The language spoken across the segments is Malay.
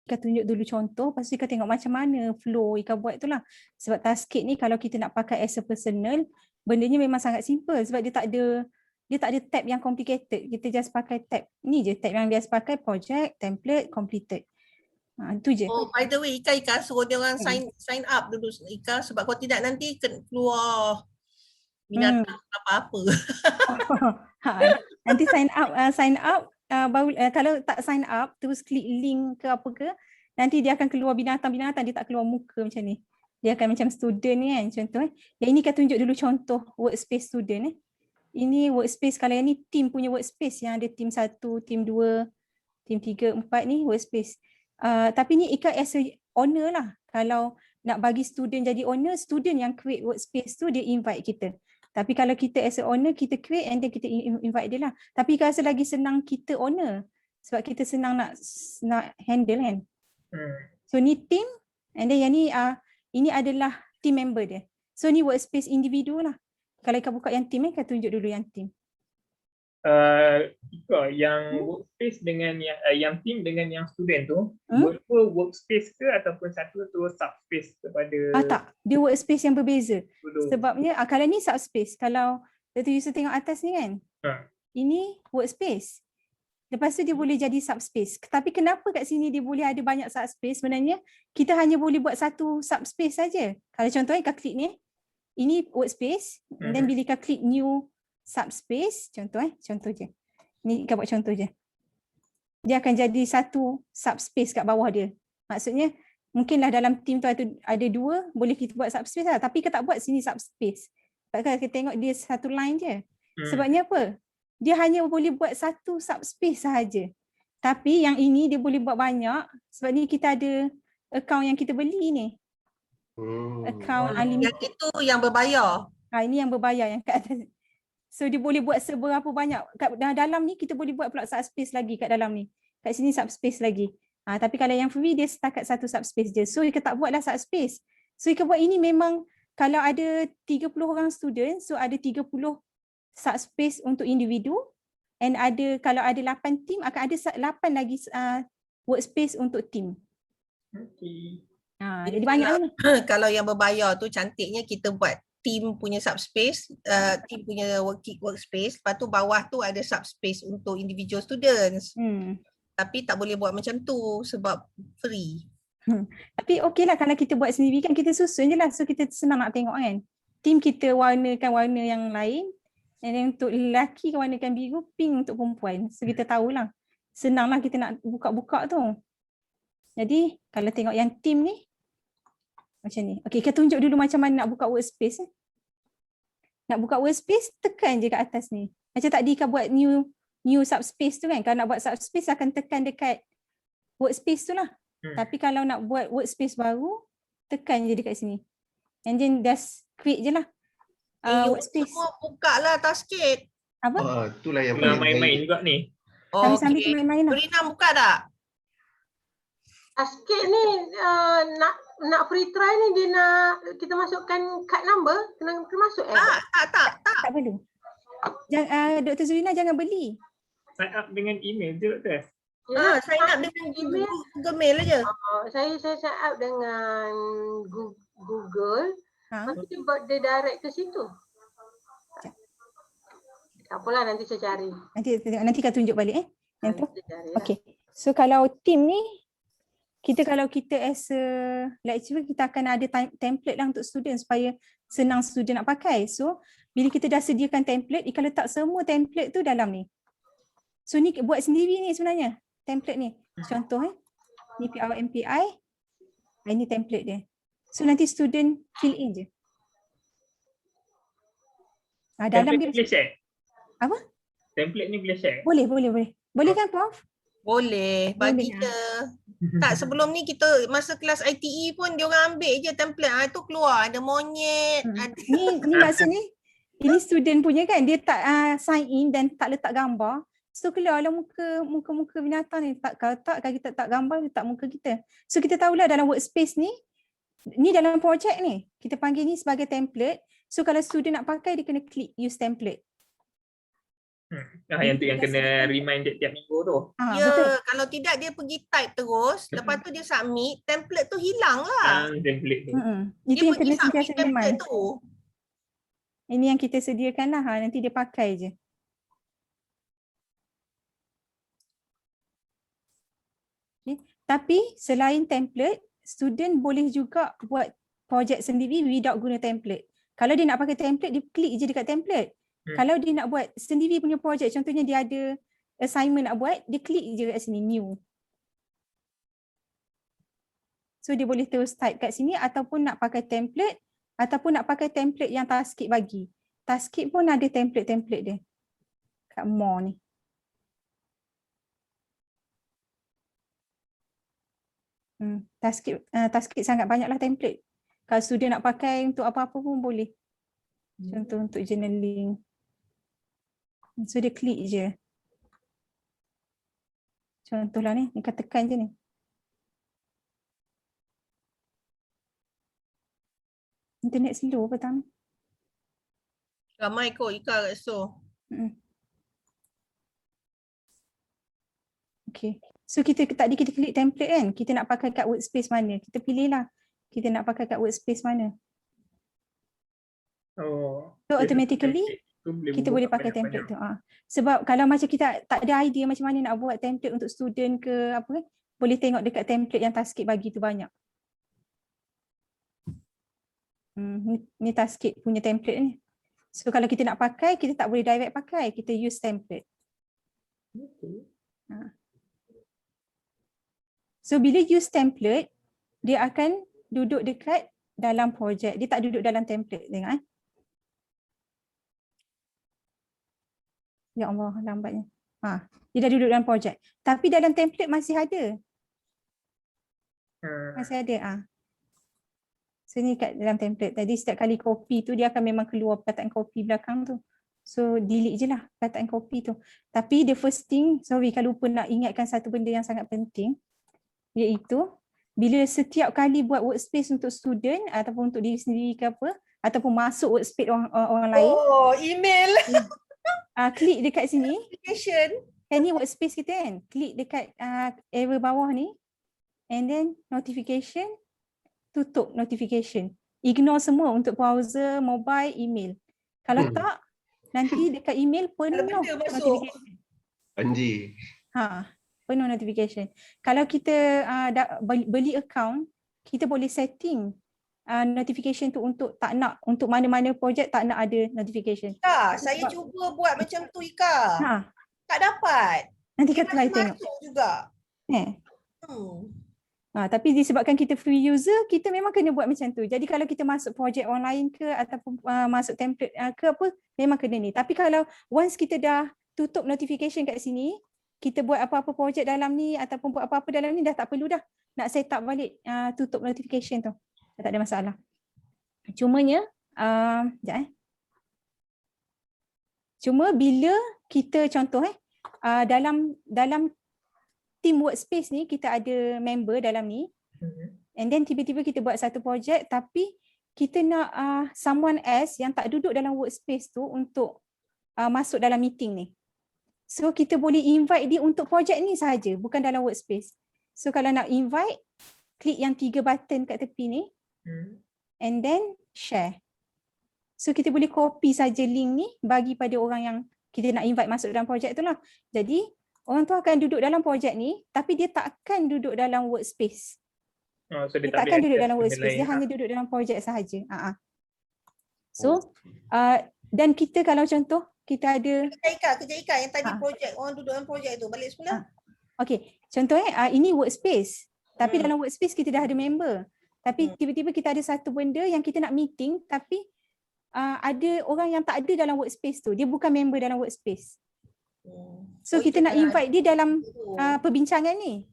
Ika tunjuk dulu contoh, lepas tu Ika tengok macam mana flow Ika buat tu lah. Sebab Taskade ni kalau kita nak pakai as a personal, bendanya memang sangat simple sebab dia tak ada tab yang complicated. Kita just pakai tab. Ni je tab yang biasa pakai, project, template, completed. Itu je. Oh, by the way, Ika suruh dia orang sign up dulu Ika, sebab kalau tidak nanti keluar binatang apa-apa. Nanti sign up baru kalau tak sign up terus klik link ke apa ke, nanti dia akan keluar binatang-binatang, dia tak keluar muka macam ni. Dia akan macam student ni kan, contoh Yang ini kita tunjuk dulu contoh workspace student Ini workspace, kalau yang ni team punya workspace, yang ada team 1, team 2, team 3, 4 ni workspace. Tapi ni Ika as a owner lah. Kalau nak bagi student jadi owner, student yang create workspace tu dia invite kita. Tapi kalau kita as a owner, kita create and then kita invite dia lah. Tapi Ika rasa lagi senang kita owner. Sebab kita senang nak handle kan. So ni team, and then yang ni ini adalah team member dia. So ni workspace individu lah. Kalau Ika buka yang team Ika tunjuk dulu yang team. Yang workspace dengan yang team dengan yang student tu, dua workspace ke ataupun satu tu subspace kepada? Tak, dia workspace yang berbeza. Sebabnya kalau ni subspace, kalau Dr. Yusuf tengok atas ni kan, ini workspace. Lepas tu dia boleh jadi subspace. Tapi kenapa kat sini dia boleh ada banyak subspace? Sebenarnya kita hanya boleh buat satu subspace saja. Kalau contohnya Ika klik ni, ini workspace, dan bila Ika klik new subspace, contoh je. Ni Ika buat contoh je. Dia akan jadi satu subspace kat bawah dia. Maksudnya mungkinlah dalam team tu ada 2, boleh kita buat subspace lah. Tapi kita tak buat sini subspace. Sebab kalau kita tengok dia satu line je. Sebabnya apa? Dia hanya boleh buat satu subspace sahaja. Tapi yang ini dia boleh buat banyak. Sebab ni kita ada account yang kita beli ni. Account unlimited. Yang itu yang berbayar. Ini yang berbayar yang kat atas. So dia boleh buat seberapa banyak. Kat dalam ni kita boleh buat pula subspace lagi kat dalam ni. Kat sini subspace lagi. Tapi kalau yang free dia setakat satu subspace je. So Ika tak buatlah subspace. So Ika buat ini memang kalau ada 30 orang student, so ada 30 subspace untuk individu. And kalau ada 8 team, akan ada 8 lagi workspace untuk team. Jadi banyak ni. Kalau yang berbayar tu cantiknya kita buat team punya subspace, team punya workspace, lepas tu bawah tu ada subspace untuk individual students. Tapi tak boleh buat macam tu sebab free. Tapi okey lah kalau kita buat sendiri kan, kita susun je lah. So kita senang nak tengok kan. Team kita warnakan warna yang lain. And then untuk lelaki kan warnakan biru, pink untuk perempuan. So kita tahulah. Senang lah kita nak buka-buka tu. Jadi kalau tengok yang team ni, macam ni. Okey, kita tunjuk dulu macam mana nak buka workspace. Nak buka workspace, tekan je kat atas ni. Macam tadi Ika buat new subspace tu kan. Kalau nak buat subspace akan tekan dekat workspace tu lah. Tapi kalau nak buat workspace baru, tekan je dekat sini. And then just create je lah. Workspace. Semua buka lah Taskade. Apa? Itulah yang main-main juga ni. Sambil kita main-main lah. Rina buka tak? Taskade ni nak free try ni dia nak kita masukkan card number, kena masuk Tak. Tak perlu. Dr. Zurina jangan beli. Sign up dengan email je Dr. Sign up dengan Google Mail aja. Saya sign up dengan Google. Lepas tu dia direct ke situ. Tak apalah, nanti saya cari. Nanti kita tunjuk balik yang tu. Okey. So kalau team ni, kalau kita as a lecturer, kita akan ada template lah untuk student supaya senang student nak pakai. So bila kita dah sediakan template, Ika letak semua template tu dalam ni. So ni buat sendiri ni sebenarnya template ni. Contoh ni PRMPI. Ini template dia. So nanti student fill in je. Dalam dia boleh share? Apa? Template ni boleh share? Boleh. Boleh kan Prof? Boleh, bagi je. Tak, sebelum ni kita masa kelas ITE pun dia orang ambil je template. Itu keluar ada monyet. Ni maksudnya ini student punya kan, dia tak sign in dan tak letak gambar. So keluarlah muka binatang ni. Kalau kita tak gambar, letak muka kita. So kita tahulah dalam workspace ni dalam projek ni, kita panggil ni sebagai template. So kalau student nak pakai, dia kena klik use template. Yang tu yang kena remind tiap minggu tu. Ya, betul. kalau tidak dia pergi type terus, lepas tu dia submit, template tu hilang lah. Template tu. Itu Dia yang pergi kena submit sentiasa template remind. tu. Ini yang kita sediakan lah, nanti dia pakai je. Okay. Tapi selain template, student boleh juga buat projek sendiri without guna template. Kalau dia nak pakai template, dia klik je dekat template. Kalau dia nak buat sendiri punya projek, contohnya dia ada assignment nak buat, dia klik je kat sini, new. So dia boleh terus type kat sini ataupun nak pakai template ataupun nak pakai template yang Taskip bagi. Taskip pun ada template-template dia kat more ni. Taskip sangat banyaklah template. Kalau student nak pakai untuk apa-apa pun boleh. Contoh untuk journaling. So dia klik je. Contohlah ni, ni tekan je ni. Internet slow apa tak? Ramai kot Ika kat situ. Okay. So kita tadi kita klik template kan. Kita nak pakai kat workspace mana. Kita pilih lah. Kita nak pakai kat workspace mana. So automatically kita boleh pakai template tu. Sebab kalau macam kita tak ada idea macam mana nak buat template untuk student ke apa kan. Boleh tengok dekat template yang Taskip bagi tu banyak. Ni Taskip punya template ni. So kalau kita nak pakai, kita tak boleh direct pakai. Kita use template. So bila use template, dia akan duduk dekat dalam projek. Dia tak duduk dalam template. Tengok Ya Allah, lambatnya. Dia dah duduk dalam projek. Tapi dalam template masih ada. Masih ada. So ni kat dalam template. Tadi setiap kali copy tu dia akan memang keluar perkataan copy belakang tu. So delete je lah perkataan copy tu. Tapi the first thing, sorry kalau lupa nak ingatkan satu benda yang sangat penting. Iaitu bila setiap kali buat workspace untuk student ataupun untuk diri sendiri ke apa. Ataupun masuk workspace orang lain. Oh, email. Klik dekat sini. Notification. Ni workspace kita kan. Klik dekat arrow bawah ni. And then notification. Tutup notification. Ignore semua untuk browser, mobile, email. Kalau tak, nanti dekat email penuh notification. Anjir. Penuh notification. Kalau kita beli account, kita boleh setting notification tu untuk tak nak, untuk mana-mana projek tak nak ada notification. Saya cuba buat macam tu Ika. Tak dapat. Nanti kita try tengok. Masuk juga. Tapi disebabkan kita free user, kita memang kena buat macam tu. Jadi kalau kita masuk projek orang lain ke ataupun masuk template ke apa, memang kena ni. Tapi kalau once kita dah tutup notification kat sini, kita buat apa-apa projek dalam ni ataupun buat apa-apa dalam ni dah tak perlu dah nak set up balik tutup notification tu. Tak ada masalah. Cumanya, cuma bila kita contoh dalam team workspace ni kita ada member dalam ni, and then tiba-tiba kita buat satu projek tapi kita nak someone else yang tak duduk dalam workspace tu untuk masuk dalam meeting ni. So kita boleh invite dia untuk projek ni sahaja, bukan dalam workspace. So kalau nak invite, klik yang 3 button kat tepi ni, and then share. So kita boleh copy saja link ni bagi pada orang yang kita nak invite masuk dalam projek tu lah. Jadi orang tu akan duduk dalam projek ni, tapi dia tak akan duduk dalam workspace. So dia tak akan duduk dalam workspace, dia hanya duduk dalam projek sahaja. So, dan kita kalau contoh, kita ada... Kerja Ika yang tadi projek, orang duduk dalam projek tu, balik semula. Okay, contohnya ini workspace. Tapi dalam workspace kita dah ada member. Tapi tiba-tiba kita ada satu benda yang kita nak meeting, tapi ada orang yang tak ada dalam workspace tu. Dia bukan member dalam workspace. So kita nak invite dia dalam perbincangan ni.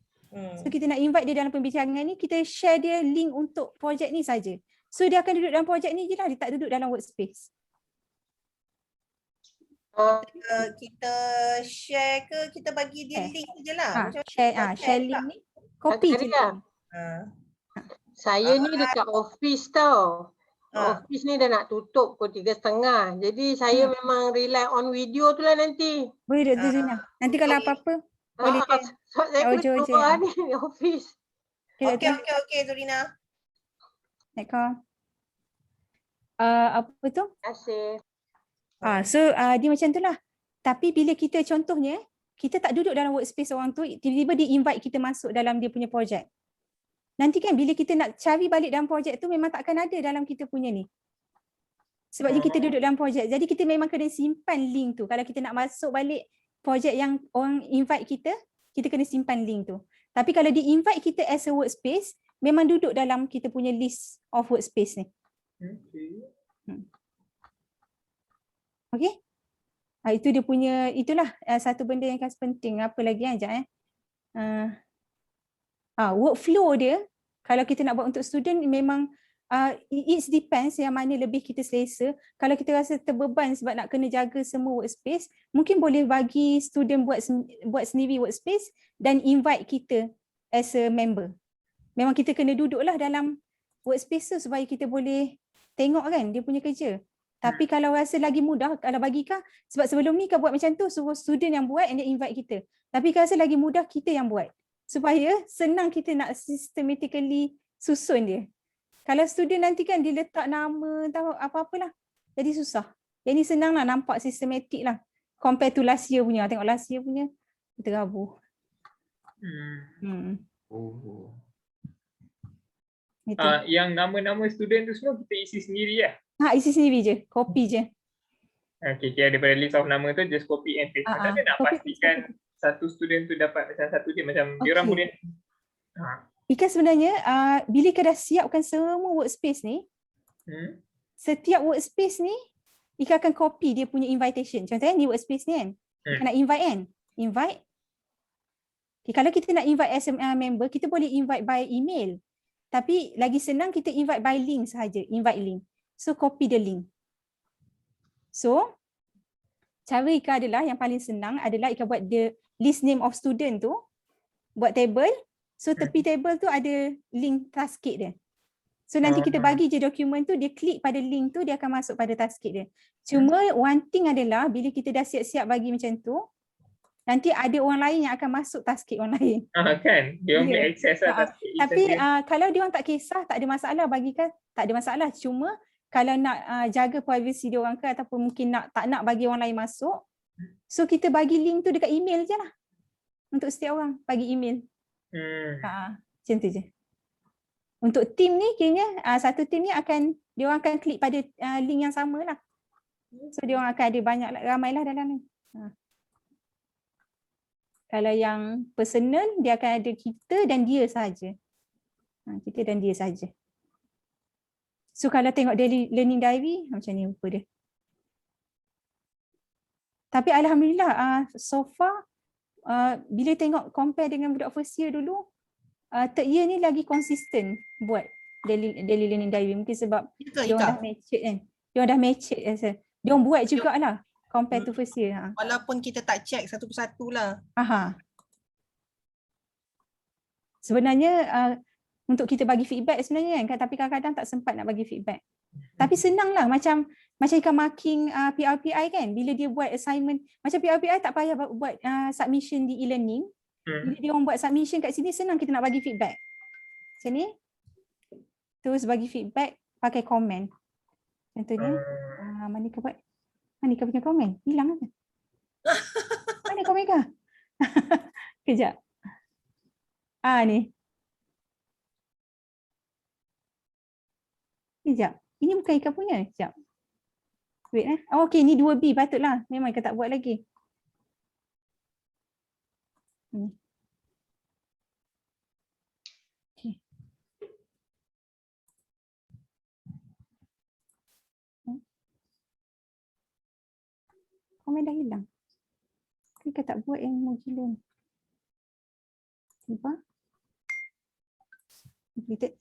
So kita nak invite dia dalam perbincangan ni, kita share dia link untuk projek ni saja. So dia akan duduk dalam projek ni je lah, dia tak duduk dalam workspace. Kita share ke kita bagi dia link je lah. Share link ni, copy je lah. Saya ni dekat office tau. Office ni dah nak tutup pukul 3.30. Jadi saya memang rely on video tu lah nanti. Boleh Dr. Zina. Nanti kalau apa-apa boleh Sebab saya kena keluar ni office. Okey Zurina. Nak call. Apa tu? Terima kasih. So dia macam tu lah. Tapi bila kita contohnya, kita tak duduk dalam workspace orang tu, tiba-tiba dia invite kita masuk dalam dia punya projek. Nanti kan bila kita nak cari balik dalam projek tu memang takkan ada dalam kita punya ni. Sebabnya kita duduk dalam projek. Jadi kita memang kena simpan link tu. Kalau kita nak masuk balik projek yang orang invite kita, kita kena simpan link tu. Tapi kalau dia invite kita as a workspace, memang duduk dalam kita punya list of workspace ni. Okay? Itu dia punya, itulah satu benda yang penting. Apa lagi sekejap workflow dia, kalau kita nak buat untuk student memang it depends yang mana lebih kita selesa. Kalau kita rasa terbeban sebab nak kena jaga semua workspace, mungkin boleh bagi student buat sendiri workspace dan invite kita as a member. Memang kita kena duduklah dalam workspace tu supaya kita boleh tengok kan dia punya kerja. Tapi kalau rasa lagi mudah, kalau bagi Kak, sebab sebelum ni Kak buat macam tu, suruh student yang buat and dia invite kita. Tapi Kak rasa lagi mudah kita yang buat. Supaya senang kita nak systematically susun dia. Kalau student nanti kan dia letak nama, tahu apa-apalah. Jadi susah. Jadi senang lah, nampak sistematik lah. Compare to last year punya. Tengok last year punya, terabur. Yang nama-nama student tu semua kita isi sendiri lah? Isi sendiri je. Copy je. Okay, daripada list of nama tu just copy and paste. Macam mana nak pastikan satu student tu dapat macam satu dia macam dia orang boleh Ika sebenarnya bila Ika dah siapkan semua workspace ni, setiap workspace ni Ika akan copy dia punya invitation. Contohnya ni workspace ni kan, Ika nak invite kan, invite. Okay, kalau kita nak invite as a member, kita boleh invite by email. Tapi lagi senang kita invite by link sahaja, invite link. So copy the link. So cara Ika adalah yang paling senang adalah Ika buat the list name of student tu, buat table. So tepi table tu ada link taskit dia. So nanti kita bagi je dokumen tu, dia klik pada link tu, dia akan masuk pada taskit dia. Cuma one thing adalah bila kita dah siap-siap bagi macam tu, nanti ada orang lain yang akan masuk taskit orang lain. Kan? Dia orang boleh access lah taskit. Tapi kalau dia orang tak kisah, tak ada masalah bagi kan, tak ada masalah. Cuma kalau nak jaga privacy dia orang ke ataupun mungkin tak nak bagi orang lain masuk, so kita bagi link tu dekat email je lah. Untuk setiap orang bagi email. Macam tu je. Untuk team ni kiranya satu team ni dia orang akan klik pada link yang sama lah. So dia orang akan ada banyak ramai lah dalam ni. Kalau yang personal dia akan ada kita dan dia sahaja. Kita dan dia sahaja. So kalau tengok daily learning diary macam ni rupa dia. Tapi alhamdulillah so far bila tengok compare dengan budak first year dulu, third year ni lagi konsisten buat daily learning diary. Mungkin sebab dia orang dah matured kan. Dia orang dah matured rasa. Dia orang buat jugalah compare to first year. Walaupun kita tak check satu persatu lah. Sebenarnya untuk kita bagi feedback sebenarnya kan, tapi kadang-kadang tak sempat nak bagi feedback. Tapi senang lah macam ikan marking PRPI kan, bila dia buat assignment, macam PRPI tak payah buat submission di e-learning. Bila dia orang buat submission kat sini, senang kita nak bagi feedback. Macam ni, terus bagi feedback pakai komen. Contohnya, mana kau punya komen? Hilang kan? Mana komen kau? Kejap. Ni. Sekejap. Ini bukan Ika punya. Sekejap. Wait okay, ni 2B patutlah. Memang Ika tak buat lagi. Okay. Komen dah hilang. Ika tak buat yang Mozilla ni. Tiba. Completed.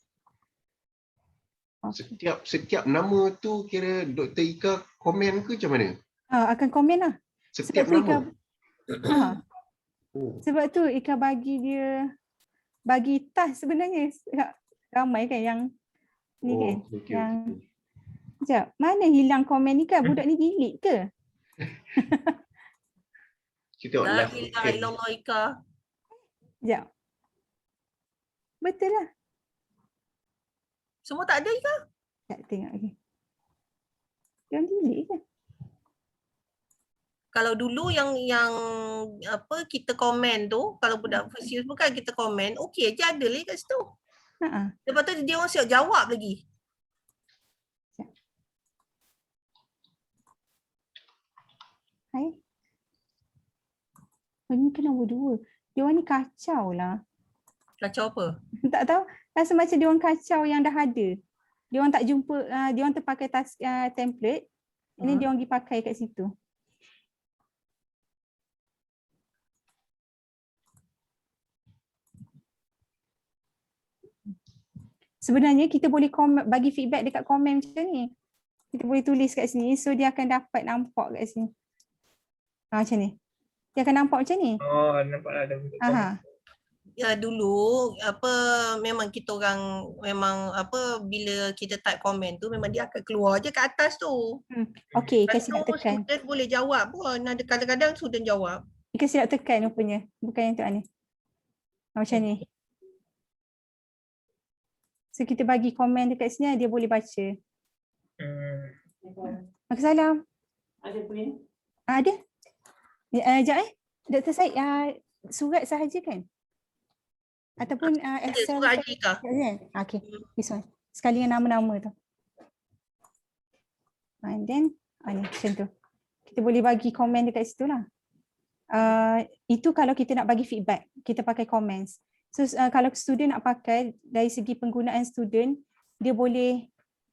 Setiap nama tu kira Dr. Ika komen ke macam mana? Akan komen lah. Setiap nama? Sebab tu Ika bagi task sebenarnya ramai kan yang ni kan. Okay. Sekejap, mana hilang komen ni kan? Budak ni delete ke? Kita tengok La last ilaha question. illallah Ika. Sekejap. Betul lah. Semua tak ada Ika? Tak tengok lagi. Dia orang delete ke? Kalau dulu yang apa kita komen tu, kalau budak first year bukan kita komen, okey je ada lagi kat situ. Ha. Lepas tu dia orang siap jawab lagi. Hai. Oh, ni kena nombor 2. Dia orang ni kacau lah. Kacau apa? Tak tahu. Rasa macam dia orang kacau yang dah ada. Dia orang tak jumpa, dia orang terpakai template. Ini dia orang pergi pakai kat situ. Sebenarnya kita boleh bagi feedback dekat komen macam ni. Kita boleh tulis kat sini. So dia akan dapat nampak kat sini. Macam ni. Dia akan nampak macam ni. Oh, nampaklah ada komen. Ya dulu apa memang kita orang memang apa bila kita type komen tu memang dia akan keluar je kat atas tu. Okey, Lepas kasih nak tu tekan. student boleh jawab pun. Ada kadang-kadang student jawab. Kasih nak tekan rupanya. Bukan yang tu ni. Macam ni. So kita bagi komen dekat sini dia boleh baca. Salam. Ada print? Ada. Sekejap Dr. Syed, surat sahaja kan? Ataupun Excel? Surat je Ika. Okay, this one. Sekali dengan nama-nama tu. And then, ni macam tu. Kita boleh bagi komen dekat situ lah. Itu kalau kita nak bagi feedback, kita pakai comments. So kalau student nak pakai dari segi penggunaan student, dia boleh,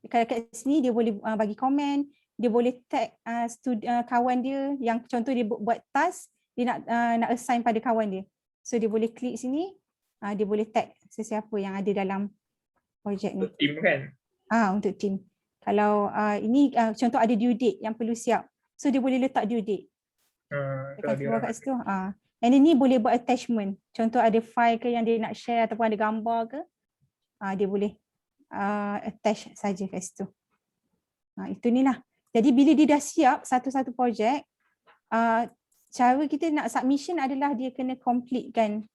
kalau kat sini dia boleh bagi komen, dia boleh tag kawan dia yang contoh dia buat task, dia nak assign pada kawan dia. So dia boleh klik sini, dia boleh tag sesiapa yang ada dalam projek ni. Untuk team kan? Untuk team. Kalau ini contoh ada due date yang perlu siap. So dia boleh letak due date. Dekat keluar kat situ. And ini boleh buat attachment. Contoh ada file ke yang dia nak share ataupun ada gambar ke. Dia boleh attach saja kat situ. Itu ni lah. Jadi bila dia dah siap satu-satu projek, cara kita nak submission adalah dia kena complete kan.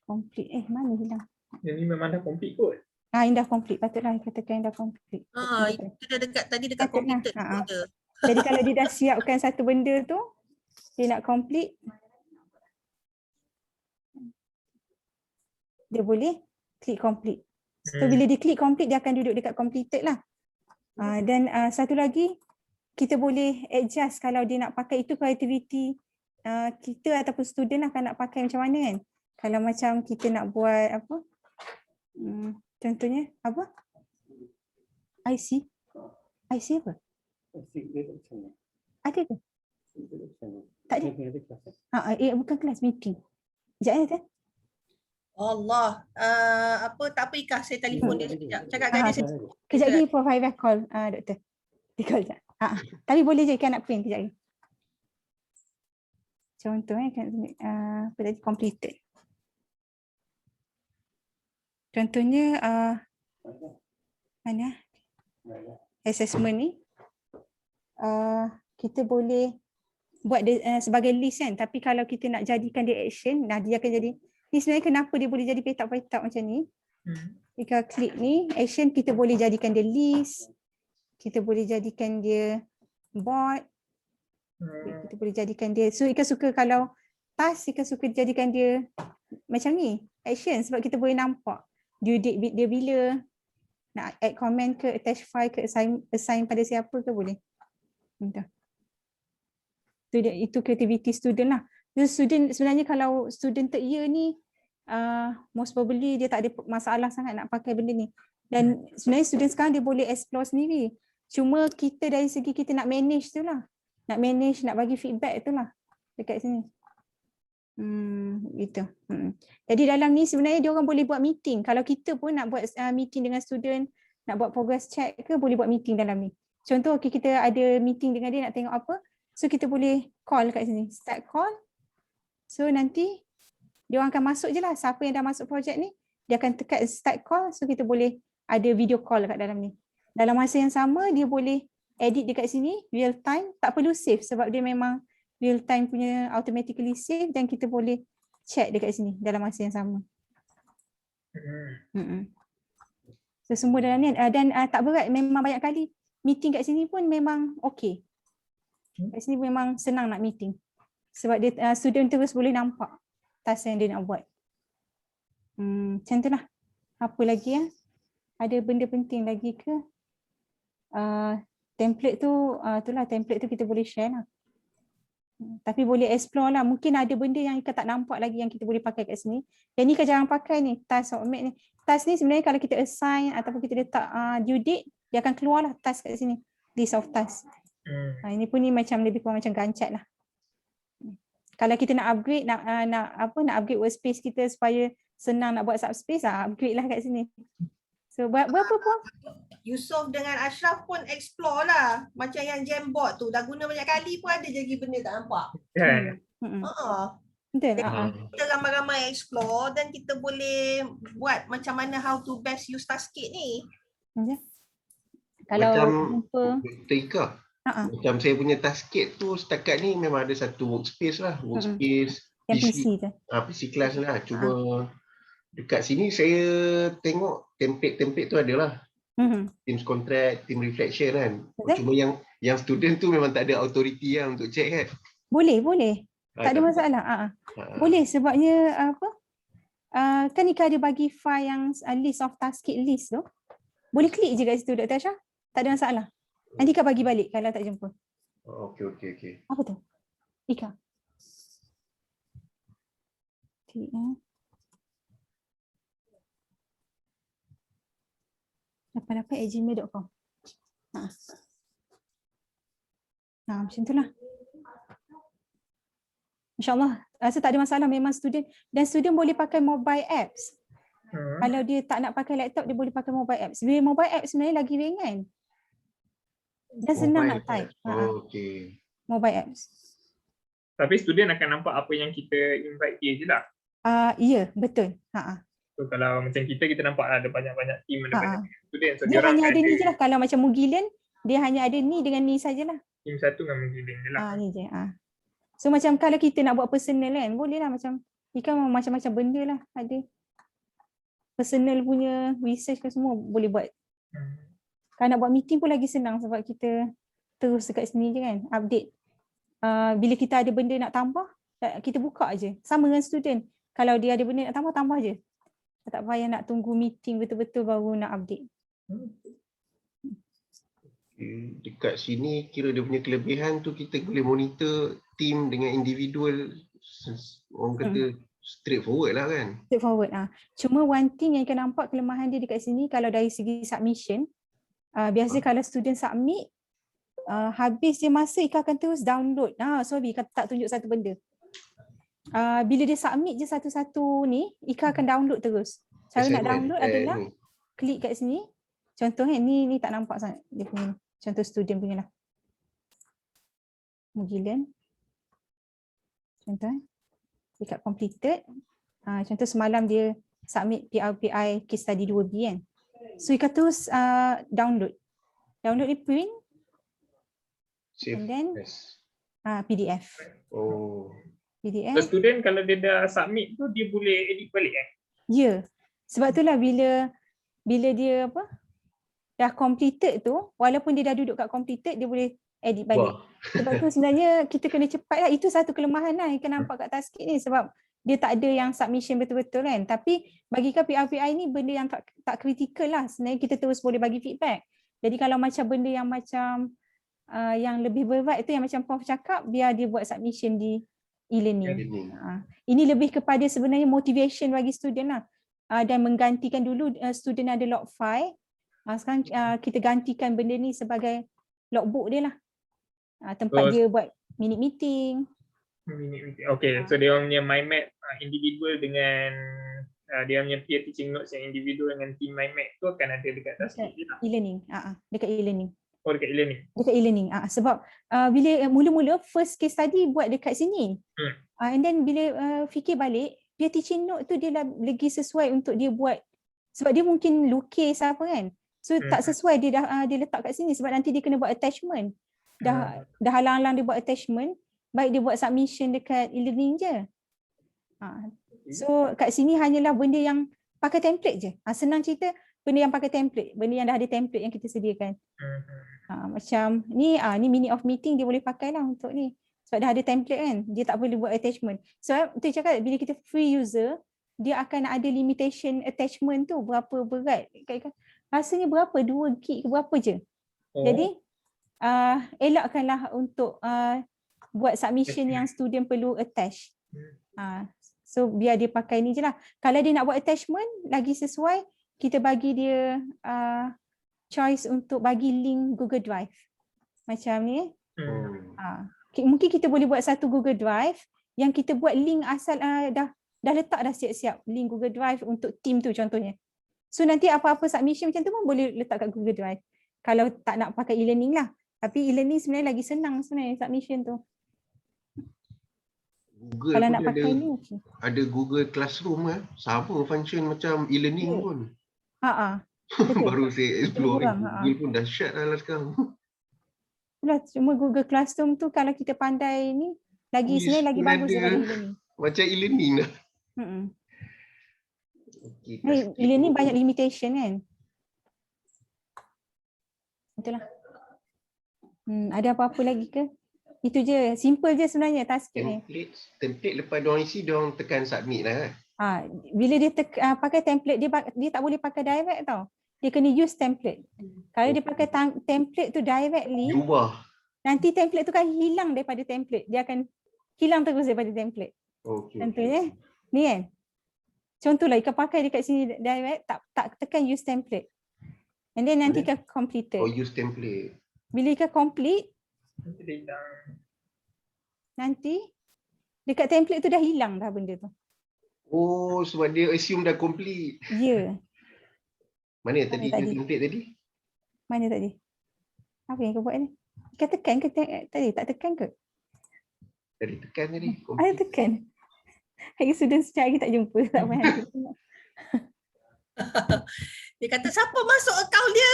Complete. Mana hilang? Yang ni memang dah complete kot. Yang dah complete. Patutlah katakan dah complete. Itu dah dekat tadi dekat completed tu. Jadi kalau dia dah siapkan satu benda tu, dia nak complete, dia boleh klik complete. So bila dia klik complete, dia akan duduk dekat completed lah. Dan satu lagi, kita boleh adjust kalau dia nak pakai itu creativity kita ataupun student akan nak pakai macam mana kan. Kalau macam kita nak buat apa, contohnya apa? IC apa? Ada ke? Tak ada? Bukan kelas, meeting. Sekejap ya. Allah. Tak apa Ika, saya telefon dia sekejap. Cakap dengan dia sekejap. Kejap lagi for private call, doktor. Dia call sekejap. Tapi boleh je kan nak print kejap lagi. Contoh apa tadi, completed. Contohnya mana? Assessment ni. Kita boleh buat dia, sebagai list kan, tapi kalau kita nak jadikan dia action, dia akan jadi ni. Sebenarnya kenapa dia boleh jadi petak-petak macam ni, jika klik ni action, kita boleh jadikan dia list, kita boleh jadikan dia board, kita boleh jadikan dia, so Ika suka kalau task, Ika suka jadikan dia macam ni action, sebab kita boleh nampak due date dia bila, nak add comment ke, attach file ke, assign pada siapa ke, boleh. Itu creativity student lah. Student sebenarnya kalau student third year ni most probably dia tak ada masalah sangat nak pakai benda ni. Dan sebenarnya student sekarang dia boleh explore sendiri. Cuma kita dari segi kita nak manage tu lah. Nak manage, nak bagi feedback tu lah dekat sini. Gitu. Jadi dalam ni sebenarnya dia orang boleh buat meeting. Kalau kita pun nak buat meeting dengan student, nak buat progress check ke, boleh buat meeting dalam ni. Contoh kita ada meeting dengan dia nak tengok apa, so kita boleh call kat sini, start call. So nanti dia orang akan masuk je lah, siapa yang dah masuk projek ni, dia akan tekan start call, so kita boleh ada video call kat dalam ni. Dalam masa yang sama dia boleh edit dekat sini real time, tak perlu save sebab dia memang real time punya automatically save dan kita boleh check dekat sini dalam masa yang sama. So semua dalam ni dan tak berat, memang banyak kali meeting kat sini pun memang okey. Kat sini memang senang nak meeting sebab dia student terus boleh nampak task yang dia nak buat. Macam tu lah. Apa lagi ya? Ada benda penting lagi ke? Template tu, itulah template tu kita boleh share lah. Tapi boleh explore lah. Mungkin ada benda yang Ika tak nampak lagi yang kita boleh pakai kat sini. Yang ni Ika jarang pakai ni, task submit ni. Task ni sebenarnya kalau kita assign ataupun kita letak due date, dia akan keluar lah task kat sini. List of task. Ini pun ni macam lebih kurang macam gancat lah. Kalau kita nak upgrade, nak upgrade workspace kita supaya senang nak buat subspace, upgrade lah kat sini. So buat berapa pun? Yusof dengan Ashraf pun explore lah. Macam yang Jamboard tu, dah guna banyak kali pun ada jadi benda tak nampak. Betul. Kita ramai-ramai explore dan kita boleh buat macam mana how to best use Taskit ni. Kalau macam jumpa Ika, macam saya punya Taskit tu setakat ni memang ada satu workspace lah. Workspace yang PC tu. PC class lah. Cuma dekat sini saya tengok template-template tu adalah. Teams contract, team reflection kan. Cuma yang student tu memang tak ada authority lah untuk check kan. Boleh. Tak ada masalah. Boleh sebabnya kan Ika ada bagi file yang list of Taskit list tu. Boleh klik je kat situ Dr. Asha. Tak ada masalah. Nanti Ika bagi balik kalau tak jumpa. Okey. Apa tu? Ika. dapat@gmail.com. Macam itulah. InsyaAllah. Rasa tak ada masalah, memang student boleh pakai mobile apps. Kalau dia tak nak pakai laptop, dia boleh pakai mobile apps. Bila mobile apps sebenarnya lagi ringan. Dan senang nak type. Mobile apps. Tapi student akan nampak apa yang kita invite dia je lah. Ya, betul. So kalau macam kita nampak ada banyak-banyak team, ada banyak student. So dia hanya ada ni je lah. Kalau macam Mugilan, dia hanya ada ni dengan ni sajalah. Team satu dengan Mugilan je lah. Ni je. So macam kalau kita nak buat personal kan, boleh lah macam Ika macam-macam benda lah ada. Personal punya research ke semua boleh buat. Kalau nak buat meeting pun lagi senang sebab kita terus dekat sini je kan, update. Bila kita ada benda nak tambah, kita buka je. Sama dengan student. Kalau dia ada benda nak tambah je. Tak payah nak tunggu meeting betul-betul baru nak update. Dekat sini kira dia punya kelebihan tu kita boleh monitor team dengan individual, orang kata straightforward lah kan. Straightforward. Cuma one thing yang kita nampak kelemahan dia dekat sini kalau dari segi submission, biasa kalau student submit, habis je masa Ika akan terus download. Sorry, Ika tak tunjuk satu benda. Bila dia submit je satu-satu ni, Ika akan download terus. Cara nak download adalah klik kat sini. Contohnya ni tak nampak sangat dia punya. Contoh student punya lah. Mugilan. Contoh dekat completed. Contoh semalam dia submit PRPI case study 2B kan. So Ika terus download. Download ni print. And then PDF. PDF. So student kalau dia dah submit tu dia boleh edit balik kan? Ya. Sebab itulah bila dia dah completed tu, walaupun dia dah duduk kat completed, dia boleh edit balik. Sebab tu sebenarnya kita kena cepat lah. Itu satu kelemahan lah yang kita nampak kat Taskit ni sebab dia tak ada yang submission betul-betul kan. Tapi bagi PRPI ni benda yang tak kritikal lah. Sebenarnya kita terus boleh bagi feedback. Jadi kalau macam benda yang macam yang lebih berat tu yang macam Prof cakap, biar dia buat submission di e-learning. Ini lebih kepada sebenarnya motivation bagi student lah. Dan menggantikan dulu student ada log file. Sekarang kita gantikan benda ni sebagai logbook dia lah. Tempat dia buat minute meeting. Okay, so dia punya mind map individual dengan dia punya peer teaching notes yang individual dengan team mind map tu akan ada dekat Taskit je lah. E-learning. Dekat e-learning. Oh, dekat e-learning. Dekat e-learning. Sebab bila mula-mula first case study buat dekat sini. And then bila fikir balik, peer teaching note tu dia lagi sesuai untuk dia buat Sebab dia mungkin lukis apa kan. So tak sesuai dia letak kat sini sebab nanti dia kena buat attachment. Dah halang-halang dia buat attachment, baik dia buat submission dekat e-learning je. So kat sini hanyalah benda yang pakai template je. Senang cerita, benda yang pakai template, benda yang dah ada template yang kita sediakan. Macam ni minute of meeting dia boleh pakai lah untuk ni. Sebab dah ada template kan, dia tak boleh buat attachment. Sebab tu cakap bila kita free user, dia akan ada limitation attachment tu berapa berat. Rasanya berapa? 2 gig ke berapa je. Jadi elakkanlah untuk buat submission yang student perlu attach. So biar dia pakai ni je lah. Kalau dia nak buat attachment lagi sesuai, kita bagi dia choice untuk bagi link Google Drive. Macam ni. Mungkin kita boleh buat satu Google Drive yang kita buat link asal dah letak dah siap-siap link Google Drive untuk team tu contohnya. So nanti apa-apa submission macam tu pun boleh letak kat Google Drive. Kalau tak nak pakai e-learning lah. Tapi e-learning sebenarnya lagi senang sebenarnya submission tu. Google kalau nak pakai ni okay. Ada Google Classroom sama function macam e-learning pun. Baru saya explore Google pun dahsyat lah sekarang. Cuma Google Classroom tu kalau kita pandai ni lagi sebenarnya lagi bagus daripada e-learning. Macam e-learning lah. E-learning banyak limitation kan. Betul lah. Ada apa-apa lagi ke? Itu je, simple je sebenarnya task ni. Template lepas diorang isi, diorang tekan submit lah. Bila dia pakai template, dia tak boleh pakai direct tau. Dia kena use template. Kalau dia pakai template tu directly, nanti template tu kan hilang daripada template. Dia akan hilang terus daripada template. Contohnya, ni kan. Contohlah, ikan pakai dekat sini direct, tak tekan use template. And then nanti ikan completed. Use template. Bila ikan complete, nanti dekat template tu dah hilang dah benda tu. Sebab dia assume dah complete. Ya. Mana tadi template tadi? Mana tadi? Apa yang kau buat ni? Kau tekan ke tadi? Tak tekan ke? Tadi tekan tadi. Ada tekan. Hari sudah sejak hari tak jumpa. Tak payah. Dia kata siapa masuk akaun dia?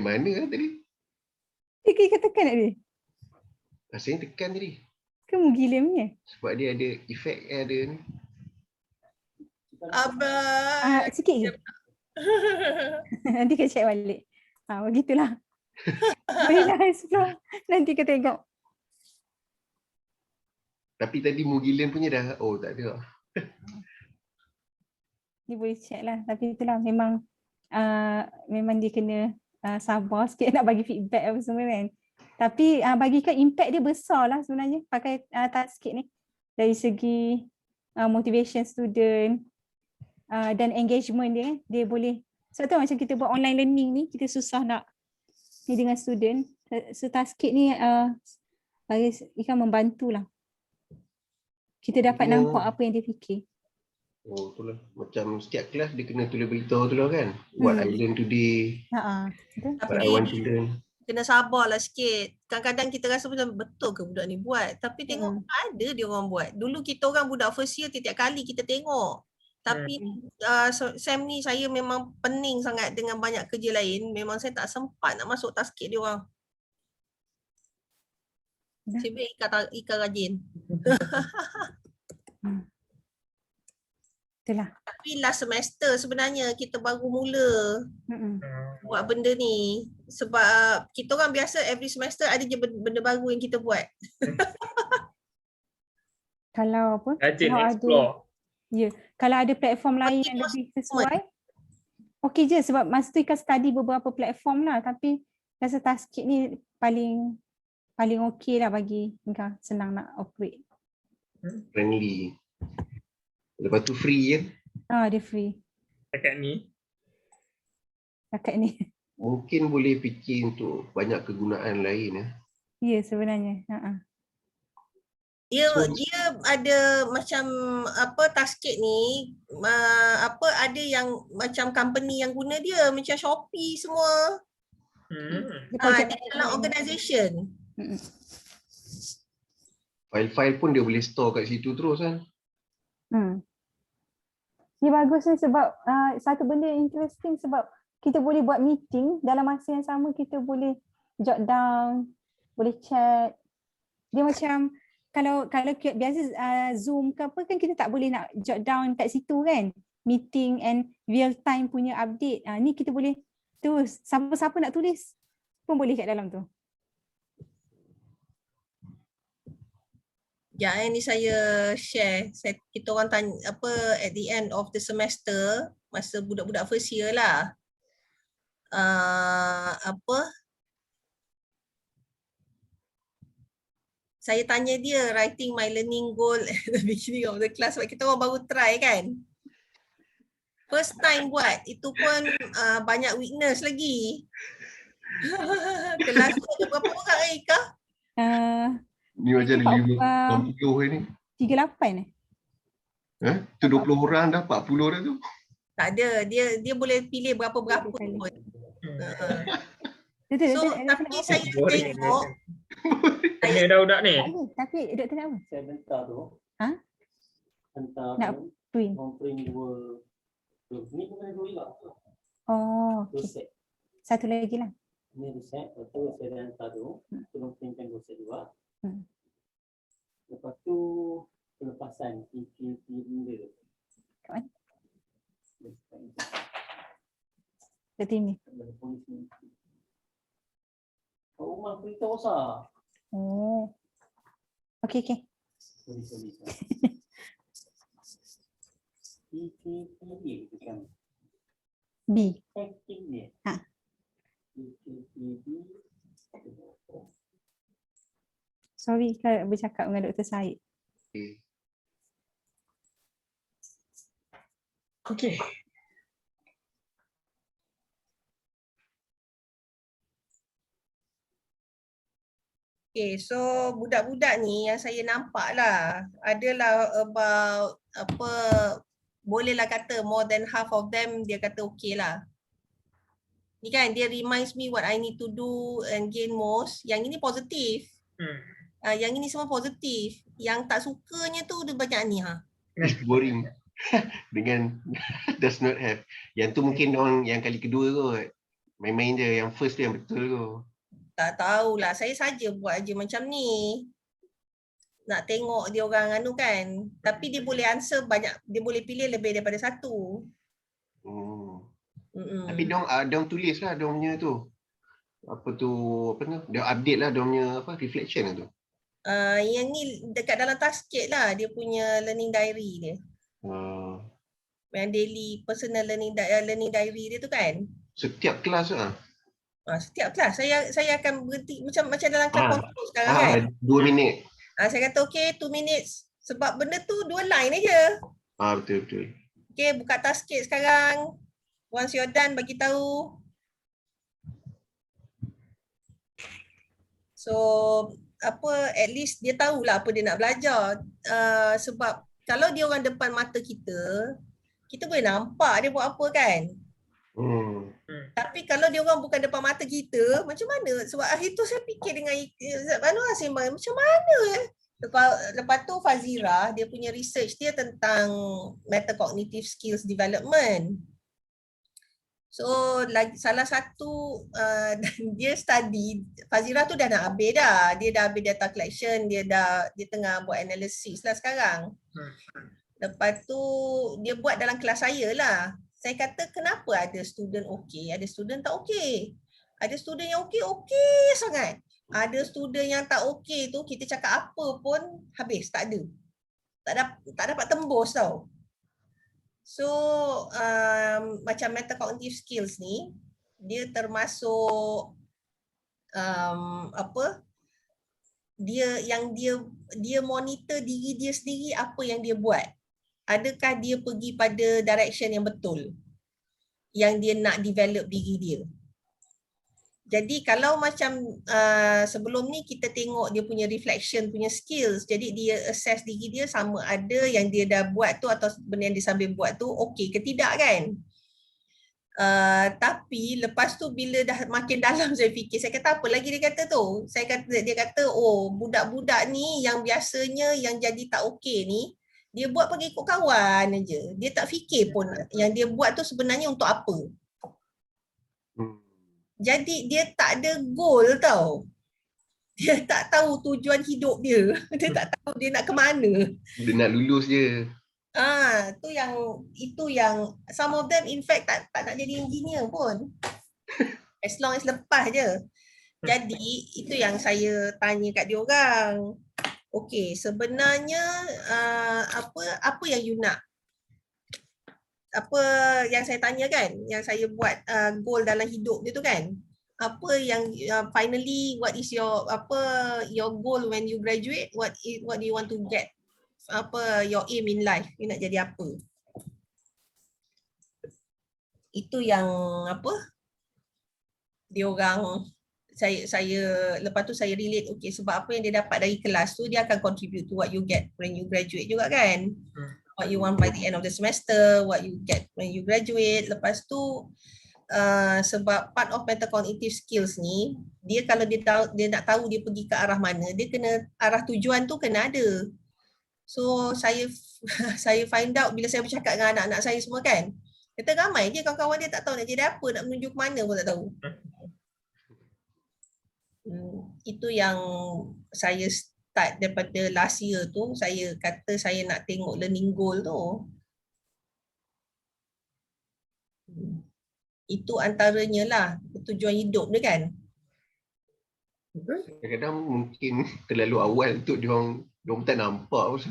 Mana lah tadi? Kau tekan tak tadi? Rasanya tekan tadi. Kamu gila punya. Sebab dia ada efek ada ni. Abang. Sikit je. Nanti kau check balik. Begitulah. Bolehlah explore. Nanti kau tengok. Tapi tadi Mugilan punya dah, tak ada. Dia boleh check lah. Tapi itulah memang dia kena sabar sikit nak bagi feedback apa semua kan. Tapi bagikan impact dia besar lah sebenarnya pakai task kit ni. Dari segi motivation student dan engagement dia kan. Dia boleh, sebab tu macam kita buat online learning ni, kita susah nak ni dengan student. So task kit ni ikan membantulah. Kita dapat nampak apa yang dia fikir. Itulah. Macam setiap kelas dia kena tulis beritahu tu lah kan. What I learn today. What I want to learn. Kena sabarlah sikit. Kadang-kadang kita rasa macam betul ke budak ni buat. Tapi tengok ada dia orang buat. Dulu kita orang budak first year tiap kali kita tengok. Tapi Sam ni saya memang pening sangat dengan banyak kerja lain. Memang saya tak sempat nak masuk task kit dia orang. Cik ikan rajin. Itulah. Tapi last semester sebenarnya kita baru mula buat benda ni. Sebab kita orang biasa every semester ada je benda baru yang kita buat. Kalau apa? Rajin explore. Kalau ada platform lain yang lebih sesuai, okey je sebab masa tu ikan study beberapa platform lah. Tapi rasa task kit ni paling okey lah bagi ikan senang nak operate. Friendly. Lepas tu free kan? Dia free. Dekat ni. Mungkin boleh fikir untuk banyak kegunaan lain Ya sebenarnya. Dia ada macam apa task kit ni ada yang macam company yang guna dia macam Shopee semua. Dia dalam organisation. File-file pun dia boleh store kat situ terus kan. Ni bagus ni sebab satu benda yang interesting sebab kita boleh buat meeting dalam masa yang sama, kita boleh jot down, boleh chat. Dia macam kalau biasa Zoom ke apa kan kita tak boleh nak jot down kat situ kan. Meeting and real time punya update. Ni kita boleh terus siapa-siapa nak tulis pun boleh kat dalam tu. Ya, ini saya share. Kita orang tanya apa at the end of the semester, masa budak-budak first year lah. Saya tanya dia writing my learning goal at the beginning of the class. Sebab kita orang baru try kan. First time buat, itu pun banyak weakness lagi. Kelas tu ada berapa orang Erika? Ni macam 50 ni. 38 Tu 20 orang dah, 40 dah tu. Tak ada, dia boleh pilih berapa-berapa pun. So, tapi saya tengok Tanya dah ni. Tapi doktor nak apa? Saya bentar tu. Hentar Nak print. print dua. Ni bukan dua juga. Oh, Dua okay. set. Satu lagi lah. Ni dua set. Lepas tu saya dah hantar tu. Tolong printkan dua set juga. Lepas tu pelepasan benda. Kat mana? Doktor ini. Rumah beritahu besar. Oh. Okay. Sorry. PPPA bukan. B. Acting dia. Sorry kalau bercakap dengan Dr. Syed. Okay. Okay, so budak-budak ni yang saya nampak lah adalah about bolehlah kata more than half of them dia kata okay lah. Ni kan dia reminds me what I need to do and gain most. Yang ini positif. Yang ini semua positif. Yang tak sukanya tu dia banyak ni It's boring. Dengan does not have. Yang tu mungkin orang yang kali kedua kot. Main-main je. Yang first tu yang betul kot. Tak tahulah, saya saja buat je macam ni. Nak tengok dia orang kan. Tapi dia boleh answer banyak, dia boleh pilih lebih daripada satu. Tapi diorang tulis lah diorang punya tu. Dia update lah diorang punya reflection lah tu. Yang ni dekat dalam tasket lah, dia punya learning diary dia. Yang daily personal learning diary dia tu kan. Setiap kelas lah. Setiap kelas saya akan berhenti macam dalam kelas kontrol sekarang kan. 2 minit. Saya kata okay 2 minutes sebab benda tu 2 line aja. Betul. Okay, buka tasket sekarang. Once you're done bagi tahu. So at least dia tahulah apa dia nak belajar. Sebab kalau dia orang depan mata kita boleh nampak dia buat apa kan. Tapi kalau dia orang bukan depan mata kita, macam mana? Sebab hari tu saya fikir dengan sembang macam mana Lepas tu Fazira, dia punya research dia tentang metacognitive skills development. So salah satu dia study, Fazira tu dah nak habis dah. Dia dah habis data collection, dia tengah buat analysis lah sekarang. Lepas tu dia buat dalam kelas saya lah. Saya kata kenapa ada student okey, ada student tak okey. Ada student yang okey sangat. Ada student yang tak okey tu kita cakap apa pun habis, tak ada. Tak dapat tembus tau. So macam metacognitive skills ni dia termasuk dia monitor diri dia sendiri apa yang dia buat. Adakah dia pergi pada direction yang betul yang dia nak develop diri dia. Jadi kalau macam sebelum ni kita tengok dia punya reflection punya skills, jadi dia assess diri dia sama ada yang dia dah buat tu atau benda yang dia sambil buat tu okey ke tidak kan. Tapi lepas tu bila dah makin dalam saya fikir, saya kata apa lagi dia kata tu? Dia kata budak-budak ni yang biasanya yang jadi tak okey ni, Dia buat pergi ikut kawan aja. Dia tak fikir pun yang dia buat tu sebenarnya untuk apa. Jadi dia tak ada goal tau. Dia tak tahu tujuan hidup dia. Dia tak tahu dia nak ke mana. Dia nak lulus je. Itu yang some of them in fact tak nak jadi engineer pun. As long as lepas je. Jadi itu yang saya tanya kat dia orang. Okey, sebenarnya apa yang you nak? Apa yang saya tanya kan? Yang saya buat goal dalam hidup dia tu kan? Apa yang finally what is your goal when you graduate? What do you want to get? Apa your aim in life? You nak jadi apa? Itu yang dia orang saya lepas tu saya relate, okay, sebab apa yang dia dapat dari kelas tu dia akan contribute to what you get when you graduate juga kan. What you want by the end of the semester, what you get when you graduate. Lepas tu sebab part of metacognitive skills ni, dia kalau dia nak tahu dia pergi ke arah mana, dia kena arah tujuan tu kena ada. So saya find out bila saya bercakap dengan anak-anak saya semua kan, kata ramai je kawan-kawan dia tak tahu nak jadi apa, nak menuju ke mana pun tak tahu. Itu yang saya start daripada last year tu, saya kata saya nak tengok learning goal tu. Itu antaranya lah tujuan hidup dia kan. Kadang-kadang mungkin terlalu awal untuk diorang tak nampak.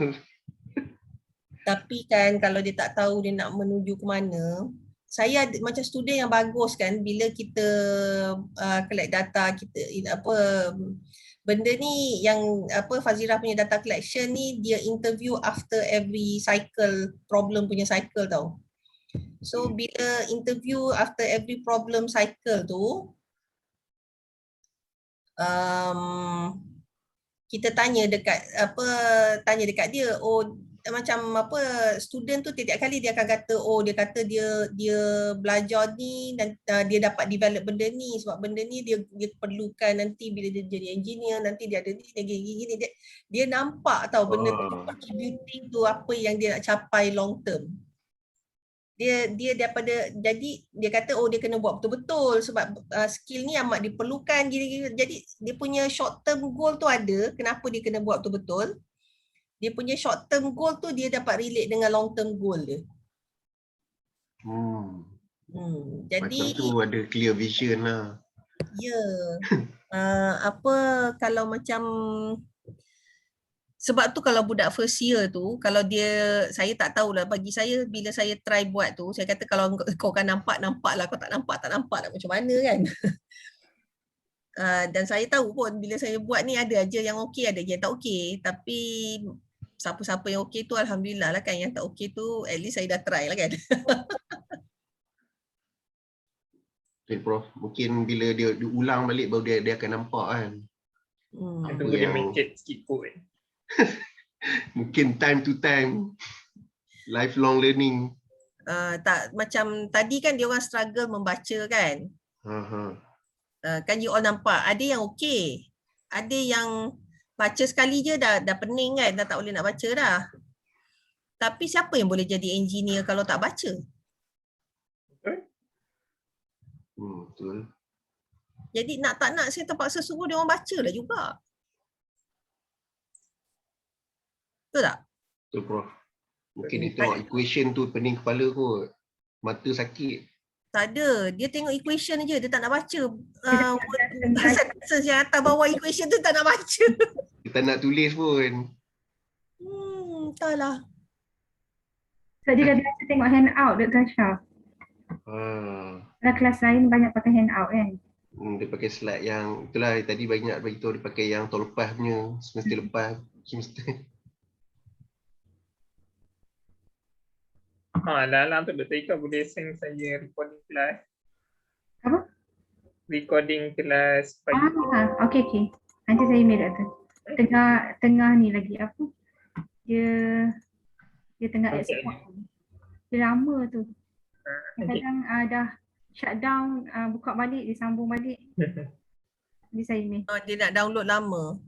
Tapi kan kalau dia tak tahu dia nak menuju ke mana, saya ada macam student yang bagus kan, bila kita collect data kita benda ni yang Fazira punya data collection ni, dia interview after every cycle, problem punya cycle tau. So bila interview after every problem cycle tu, kita tanya dekat dia, macam student tu tiap kali dia akan kata, dia kata dia belajar ni dan dia dapat develop benda ni sebab benda ni dia perlukan nanti bila dia jadi engineer, nanti dia ada ni gini dia nampak tau benda tu contributing to apa yang dia nak capai long term. Dia daripada, jadi dia kata dia kena buat betul-betul sebab skill ni amat diperlukan gini-gini. Jadi dia punya short term goal tu ada, kenapa dia kena buat betul-betul. Dia punya short term goal tu dia dapat relate dengan long term goal dia. Jadi macam tu ada clear vision lah. Ya. Kalau macam, sebab tu kalau budak first year tu, kalau saya tak tahulah, bagi saya bila saya try buat tu, saya kata kalau kau kan nampak lah, kau tak nampak lah macam mana kan. Dan saya tahu pun bila saya buat ni ada aja yang okey, ada yang tak okey, tapi siapa-siapa yang okey tu alhamdulillah lah kan, yang tak okey tu at least saya dah try lah kan. Okay, Prof. Mungkin bila dia ulang balik baru dia akan nampak kan. Tunggu dia make sikit kot. Mungkin time to time. Lifelong learning. Tak, macam tadi kan dia orang struggle membaca kan. Kan you all nampak, ada yang okey. Ada yang baca sekali je dah pening kan, dah tak boleh nak baca dah. Tapi siapa yang boleh jadi engineer kalau tak baca? Betul. Jadi nak tak nak saya terpaksa suruh dia orang baca lah juga. Betul tak? Betul, Prof. Mungkin dia tengok equation tu pening kepala kot. Mata sakit. Tak ada. Dia tengok equation je. Dia tak nak baca. Yang atas bawah equation tu tak nak baca. Dia tak nak tulis pun. Entahlah. So dia dah biasa tengok handout dekat Kasha. Dalam kelas lain banyak pakai handout kan. Dia pakai slide yang, itulah tadi banyak beritahu dia pakai yang tahun lepas punya, semester lepas. Lala tu betul Ika boleh send saya recording kelas. Apa? Recording kelas pagi. Okay. Nanti saya email tu. Tengah ni lagi apa? Dia tengah export. Dia lama tu. Kadang dah shutdown, buka balik, disambung balik. Jadi saya email. Dia nak download lama.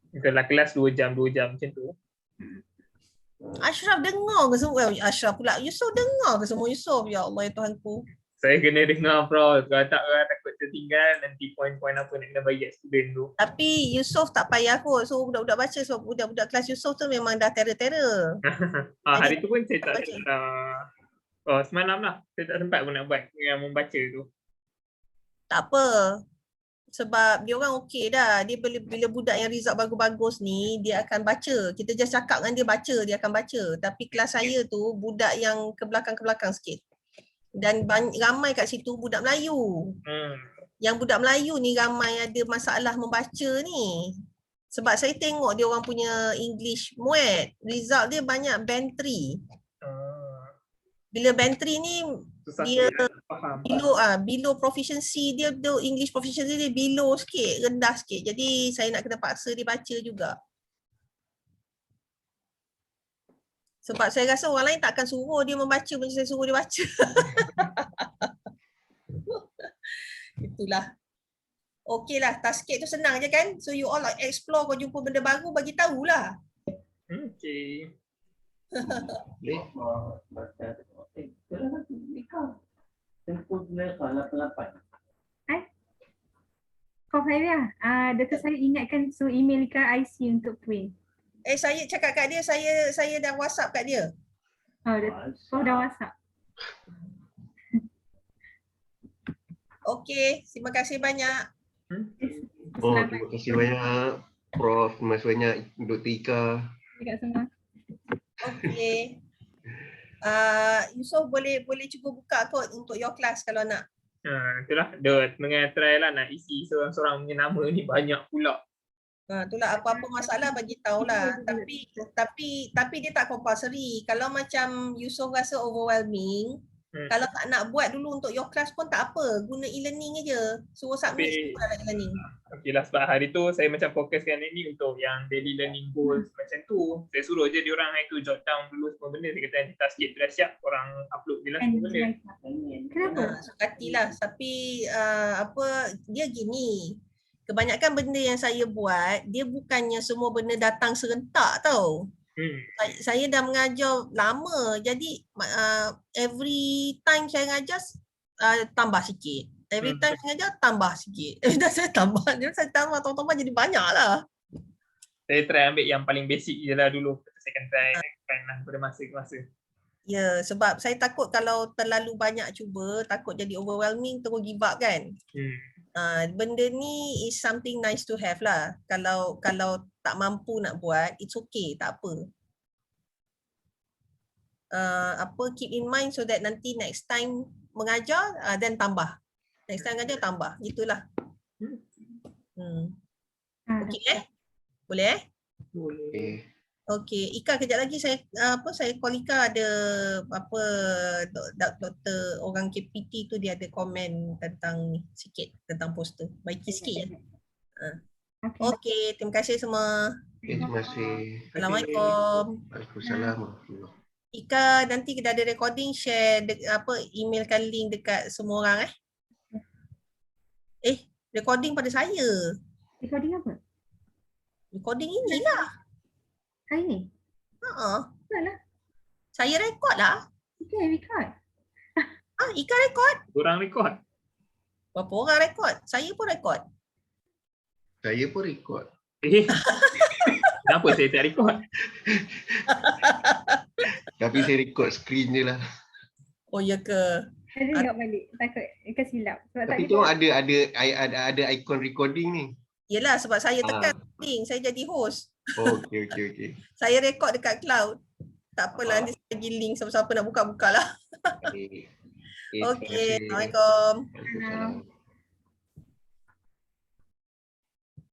Itulah kelas 2 jam macam tu. Ashraf dengar ke semua? Ashraf pula. Yusof dengar ke semua Yusof? Ya Allah, ya Tuhanku. Saya kena dengar Prof. Kalau tak orang takut tertinggal nanti poin-poin apa nak kena bagi kat student tu. Tapi Yusof tak payah kot. So budak-budak baca sebab budak-budak kelas Yusof tu memang dah terror-terror. Hari tu pun saya tak semalam lah. Saya tak sempat pun nak buat yang membaca tu. Tak apa. Sebab dia orang okey dah. Dia bila budak yang result bagus-bagus ni, dia akan baca. Kita just cakap dengan dia baca, dia akan baca. Tapi kelas saya tu budak yang ke belakang-ke sikit. Dan ramai kat situ budak Melayu. Yang budak Melayu ni ramai ada masalah membaca ni. Sebab saya tengok dia orang punya English muat. Result dia banyak band 3. Bila band 3 ni susah dia below proficiency dia, English proficiency dia below sikit, rendah sikit. Jadi saya nak kena paksa dia baca juga. Sebab saya rasa orang lain tak akan suruh dia membaca macam saya suruh dia baca. Itulah. Okey lah, tasket tu senang je kan? So you all like explore, kau jumpa benda baru, bagi tahulah. Okay. Kau Fairia, Dr. saya ingatkan suruh email ke IC untuk print. Saya cakap kat dia, saya dah WhatsApp kat dia. Kau dah WhatsApp. Okey, terima kasih banyak. Terima kasih banyak Prof, terima kasih banyak Dr. Ika. Dekat semua. Okey. Yusof boleh cuba buka kot untuk your class kalau nak. Itulah, dia tengah try lah nak isi seorang-seorang punya nama ni banyak pula. Itulah, apa-apa masalah bagi tahulah. Tapi dia tak compulsory. Kalau macam Yusof rasa overwhelming, kalau tak nak buat dulu untuk your class pun tak apa. Guna e-learning je. Suruh submit semua dalam e-learning. Okey lah, sebab hari tu saya macam fokuskan ini untuk yang daily learning goals macam tu. Saya suruh je diorang hari tu jot down dulu semua benda. Saya kata nanti tasket tu dah siap, korang upload je lah semua benda. Kenapa? Sukatilah. Tapi dia gini. Kebanyakan benda yang saya buat, dia bukannya semua benda datang serentak tau. Saya dah mengajar lama, jadi every time saya mengajar tambah sikit. Every time saya mengajar tambah sikit. Every time saya tambah jadi banyak lah. Saya try ambil yang paling basic je lah dulu. Saya akan try lah pada masa ke masa. Ya, sebab saya takut kalau terlalu banyak cuba, takut jadi overwhelming, terus give up kan. Benda ni is something nice to have lah. Kalau tak mampu nak buat, it's okay, tak apa. Keep in mind so that nanti next time mengajar, then tambah. Next time mengajar tambah, itulah. Okay Boleh Boleh. Okay, Ika kejap lagi saya call Ika, ada doktor orang KPT tu dia ada komen tentang sikit tentang poster. Baiki sikit je. Okay, terima kasih semua. Okay, terima kasih. Assalamualaikum. Waalaikumsalam. Ika nanti kita ada recording, share emailkan link dekat semua orang recording pada saya. Recording apa? Recording inilah. Hari ni? Betul. Saya rekod lah. Ika record. Ika rekod. Korang rekod? Berapa orang rekod? Saya pun rekod. Saya pun rekod. Kenapa saya tak rekod? Tapi saya rekod screen je lah. Oh ya ke? Saya tengok balik. Takut Ika silap. Tapi tu ada ikon recording ni. Yelah, sebab saya tekan link, saya jadi host. Okay. Saya rekod dekat cloud. Tak apalah, nanti saya bagi link siapa-siapa nak buka-buka lah. Okay. Okay, Assalamualaikum. Waalaikumsalam.